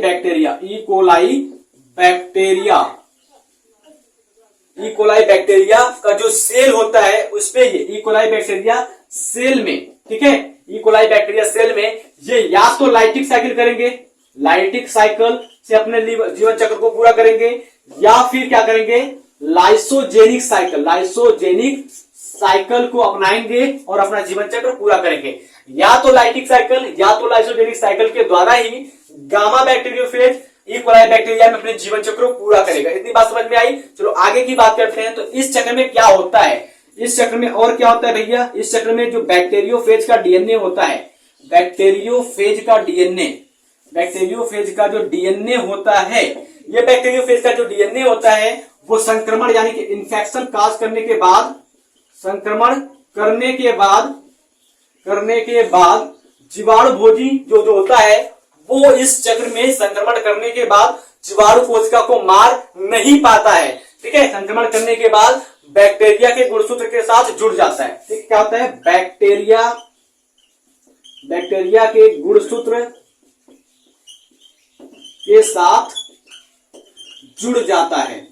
बैक्टीरिया का जो सेल होता है उसपे ये ई कोलाई बैक्टीरिया सेल में, ठीक है, ई कोलाई बैक्टीरिया सेल में ये या तो लाइटिक साइकिल करेंगे, लाइटिक साइकिल से अपने जीवन चक्र को पूरा करेंगे, या फिर क्या करेंगे, लाइसोजेनिक साइकिल को अपनाएंगे और अपना जीवन चक्र पूरा करेंगे। या तो लाइटिक साइकिल या तो लाइसोजेनिक साइकिल के द्वारा ही gamma bacteriophage E coli bacteria में अपने जीवन चक्र को पूरा करेगा। इतनी बात समझ में आई। चलो आगे की बात करते हैं। तो इस चक्र में क्या होता है, इस चक्र में और क्या होता है भैया, इस चक्र में जो बैक्टीरियोफेज का डीएनए होता है, बैक्टीरियोफेज का जो डीएनए होता है, ये बैक्टीरियोफेज का जो डीएनए होता है वो संक्रमण यानी कि इन्फेक्शन काज करने के बाद जीवाणु भोजी जो होता है वो इस चक्र में संक्रमण करने के बाद जीवाणु कोशिका को मार नहीं पाता है। ठीक है, संक्रमण करने के बाद बैक्टीरिया के गुणसूत्र के साथ जुड़ जाता है। ठीक, क्या होता है, बैक्टीरिया के गुणसूत्र के साथ जुड़ जाता है।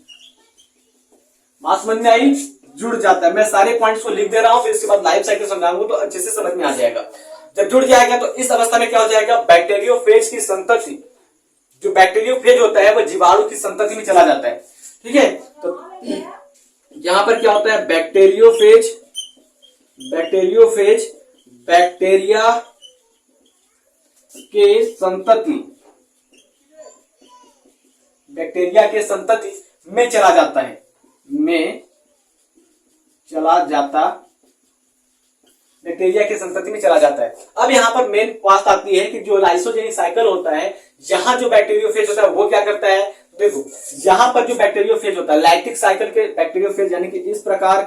बात समझ में आई, जुड़ जाता है। मैं सारे पॉइंट्स को लिख दे रहा हूं, फिर इसके बाद लाइफ साइकिल समझाऊंगा तो अच्छे से समझ में आ जाएगा। जब जुड़ जाएगा तो इस अवस्था में क्या हो जाएगा, बैक्टीरियोफेज की संतति, जो बैक्टीरियोफेज होता है वो जीवाणु की संतति में चला जाता है। ठीक है, तो यहां पर क्या होता है, बैक्टीरिया के संतति, बैक्टीरिया के संतति में चला जाता है, बैक्टीरिया की संतति में चला जाता है। अब यहाँ पर मेन बात आती है कि जो लाइसोजेनिक साइकिल होता है, यहाँ जो बैक्टीरियोफेज होता है वो क्या करता है, देखो यहाँ पर जो बैक्टीरियोफेज होता है, लाइटिक साइकिल के बैक्टीरियोफेज यानी कि इस प्रकार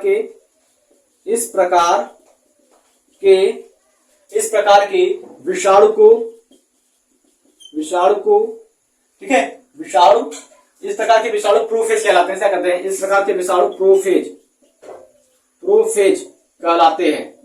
के विषाणु को, ठीक है, विषाणु, इस प्रकार के विषाणु प्रोफेज कहलाते हैं। क्या कहते हैं, इस प्रकार के विषाणु प्रोफेज कहलाते हैं।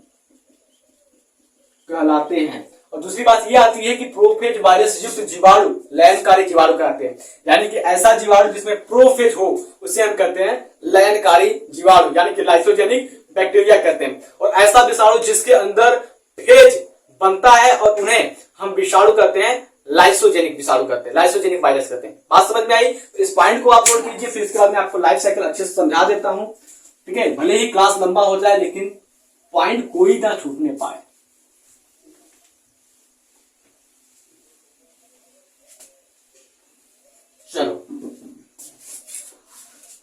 और दूसरी बात यह आती है कि प्रोफेज वायरस युक्त जीवाणु लयनकारी जीवाणु कहते हैं, यानी कि ऐसा जीवाणु जिसमें प्रोफेज हो उसे हम कहते हैं लयनकारी जीवाणु, यानी कि लाइसोजेनिक बैक्टीरिया कहते हैं। और ऐसा विषाणु जिसके अंदर फेज बनता है और उन्हें हम विषाणु कहते हैं, लाइसोजेनिक विषाणु कहते हैं, लाइसोजेनिक वायरस कहते हैं। बात समझ में आई? तो इस पॉइंट को आप नोट कीजिए, फिर इसके बाद मैं आपको लाइफ साइकिल अच्छे से समझा देता हूं। ठीक है, भले ही क्लास लंबा हो जाए लेकिन पॉइंट कोई ना छूटने पाए। चलो,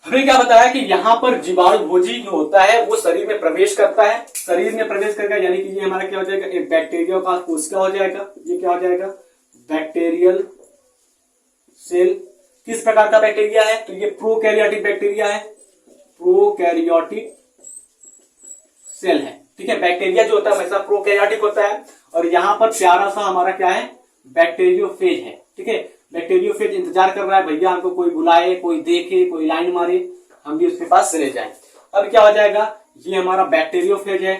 हमने क्या बताया कि यहां पर जीवाणु भोजी जो होता है वो शरीर में प्रवेश करता है, शरीर में प्रवेश करेगा, यानी कि ये हमारा क्या हो जाएगा, एक बैक्टीरिया का कोशिका हो जाएगा। ये क्या हो जाएगा, बैक्टीरियल सेल। किस प्रकार का बैक्टीरिया है, तो ये प्रोकैरियोटिक बैक्टीरिया है, प्रोकैरियोटिक सेल है। ठीक है, बैक्टीरिया जो होता है हमेशा प्रोकैरियोटिक होता है। और यहां पर प्यारा सा हमारा क्या है, बैक्टीरियोफेज है। ठीक है, बैक्टीरियोफेज इंतजार कर रहा है भैया हमको कोई बुलाए, कोई देखे, कोई लाइन मारे, हम भी उसके पास चले जाएं। अब क्या हो जाएगा, ये हमारा बैक्टीरियोफेज है।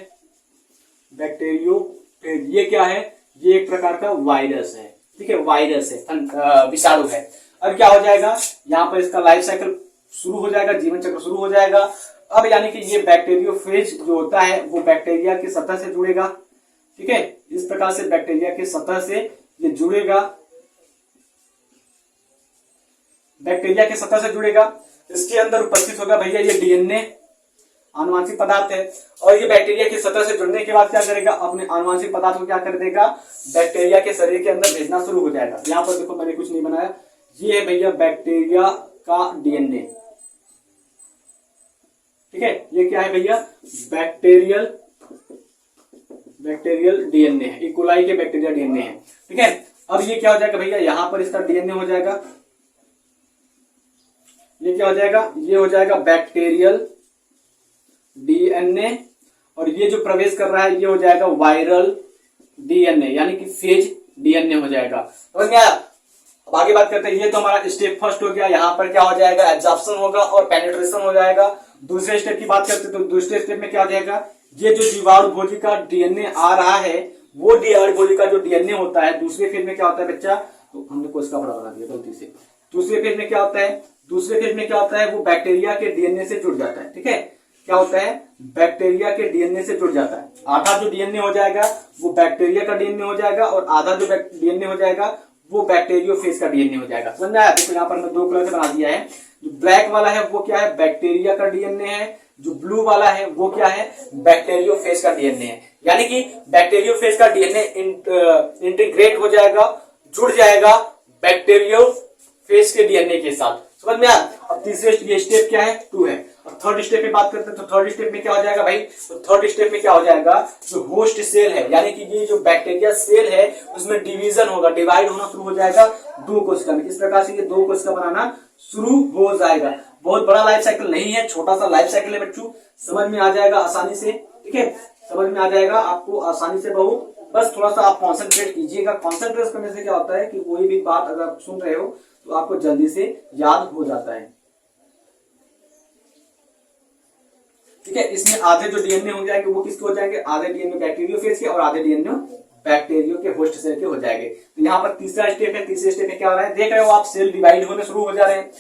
बैक्टीरियोफेज ये क्या है, ये एक प्रकार का वायरस है। ठीक है, वायरस है, विषाणु है। अब क्या हो जाएगा, यहाँ पर इसका लाइफ साइकिल शुरू हो जाएगा, जीवन चक्र शुरू हो जाएगा। अब यानी कि ये बैक्टीरियोफेज जो होता है वो बैक्टीरिया की सतह से जुड़ेगा। ठीक है, इस प्रकार से बैक्टीरिया की सतह से ये जुड़ेगा, बैक्टीरिया की सतह से जुड़ेगा। इसके अंदर उपस्थित होगा भैया ये डीएनए, आनुवांशिक पदार्थ है। और ये बैक्टीरिया की सतह से जुड़ने के बाद क्या करेगा, अपने आनुवांशिक पदार्थ को क्या कर देगा, बैक्टीरिया के शरीर के अंदर भेजना शुरू हो जाएगा। यहाँ पर देखो मैंने कुछ नहीं बनाया, ये है भैया बैक्टीरिया का डीएनए। ठीक है, ये क्या है भैया, बैक्टीरियल डीएनए है, इकोलाई के बैक्टीरिया डीएनए है। ठीक है, अब ये क्या हो जाएगा भैया, यहां पर इसका डीएनए हो जाएगा, ये क्या हो जाएगा, ये हो जाएगा बैक्टीरियल डीएनए। और ये जो प्रवेश कर रहा है ये हो जाएगा वायरल डीएनए, यानी कि फेज डीएनए हो जाएगा। समझ में आया? अब आगे बात करते हैं, ये तो हमारा स्टेप फर्स्ट हो गया। यहाँ पर क्या हो जाएगा, एब्जॉर्प्शन होगा और पेनिट्रेशन हो जाएगा। दूसरे स्टेप की बात करते हैं तो दूसरे स्टेप में क्या हो जाएगा, ये जो जीवाणु भोजी का डीएनए आ रहा है वो जीवाणु भोजी का जो डीएनए होता है, दूसरे फेज में क्या होता है बच्चा, तो हमने कोशिका बड़ा बना दिया गलती से। दूसरे फेज में क्या होता है, दूसरे फेज में क्या होता है, वो बैक्टीरिया के डीएनए से जुड़ जाता है। ठीक है, क्या होता है, बैक्टीरिया के डीएनए से जुड़ जाता है। आधा जो डीएनए हो जाएगा वो बैक्टीरिया का डीएनए हो जाएगा और आधा जो डीएनए हो जाएगा वो बैक्टीरियोफेज का डीएनए हो जाएगा। समझ में आया? देखो यहाँ पर मैं दो कलर से बना दिया है। जो ब्लैक वाला है वो क्या है, बैक्टीरिया का डीएनए है। जो ब्लू वाला है वो क्या है, बैक्टीरियोफेज का डीएनए है। यानी कि बैक्टीरियोफेज का डीएनए इंटीग्रेट हो जाएगा, जुड़ जाएगा बैक्टीरियोफेज के डीएनए के साथ। समझ में आया? अब तीसरे ये स्टेप क्या है, 2 है। और थर्ड स्टेप में बात करते हैं तो थर्ड स्टेप में क्या हो जाएगा भाई, तो थर्ड स्टेप में क्या हो जाएगा, जो होस्ट सेल है, यानी कि ये जो बैक्टीरिया सेल है उसमें डिवीजन होगा, डिवाइड होना शुरू हो जाएगा 2 कोशिका में। इस प्रकार से ये 2 कोशिका बनाना शुरू हो जाएगा। बहुत बड़ा लाइफ साइकिल नहीं है, छोटा सा लाइफ साइकिल है बच्चों, समझ में आ जाएगा आसानी से। ठीक है, समझ में आ जाएगा आपको आसानी से बहु, बस थोड़ा सा आप कॉन्सेंट्रेट कीजिएगा। कॉन्सेंट्रेट करने से क्या होता है कि कोई भी बात अगर आप सुन रहे हो तो आपको जल्दी से याद हो जाता है। ठीक है, इसमें आधे जो डीएनए हो जाएंगे वो किसके हो जाएंगे, आधे डीएनए बैक्टीरियोफेज के और आधे डीएनए बैक्टीरियो के होस्ट सेल के हो जाएंगे। तो यहाँ पर तीसरा स्टेप है, तीसरे स्टेप में क्या हो रहा है, देख रहे हो आप, सेल डिवाइड होने शुरू हो जा रहे हैं।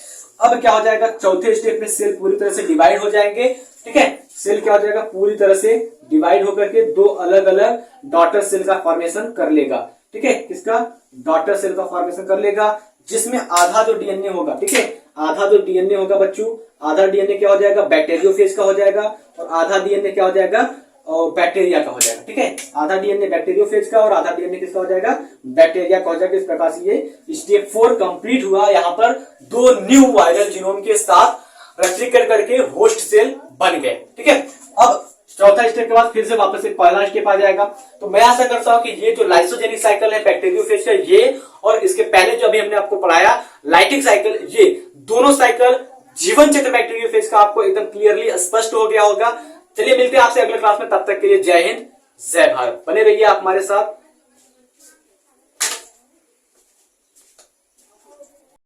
अब क्या हो जाएगा, चौथे स्टेप में सेल पूरी तरह से डिवाइड हो जाएंगे। ठीक है। सेल क्या हो जाएगा, पूरी तरह से डिवाइड होकर के दो अलग अलग डॉटर सेल का फॉर्मेशन कर लेगा। ठीक है, किसका, डॉटर सेल का फॉर्मेशन कर लेगा, जिसमें आधा जो डीएनए होगा, ठीक है, आधा जो डीएनए होगा बच्चों, आधा डीएनए क्या हो जाएगा, बैक्टीरियोफेज का हो जाएगा, और आधा डीएनए क्या हो जाएगा, और बैक्टीरिया का हो जाएगा। ठीक है, आधा डीएनए बैक्टीरियोफेज का और आधा डीएनए किसका हो जाएगा, बैक्टीरिया का हो जाएगा। इस प्रकार से ये स्टेप 4 कंप्लीट हुआ। यहाँ पर दो न्यू वायरल जीनोम के साथ रेप्लिकेट करके होस्ट सेल बन गए। ठीक है, अब चौथा स्टेप के बाद फिर से वापस से पहला स्टेप आ जाएगा। तो मैं आशा करता हूं कि ये जो लाइसोजेनिक साइकिल है बैक्टीरियोफेज का, ये और इसके पहले जो अभी हमने आपको पढ़ाया लाइटिक साइकिल, ये दोनों साइकिल जीवन चक्र बैक्टीरियोफेज का आपको एकदम क्लियरली स्पष्ट हो गया होगा। चलिए मिलते हैं आपसे अगले क्लास में, तब तक के लिए जय हिंद जय भारत। बने रहिए आप हमारे साथ।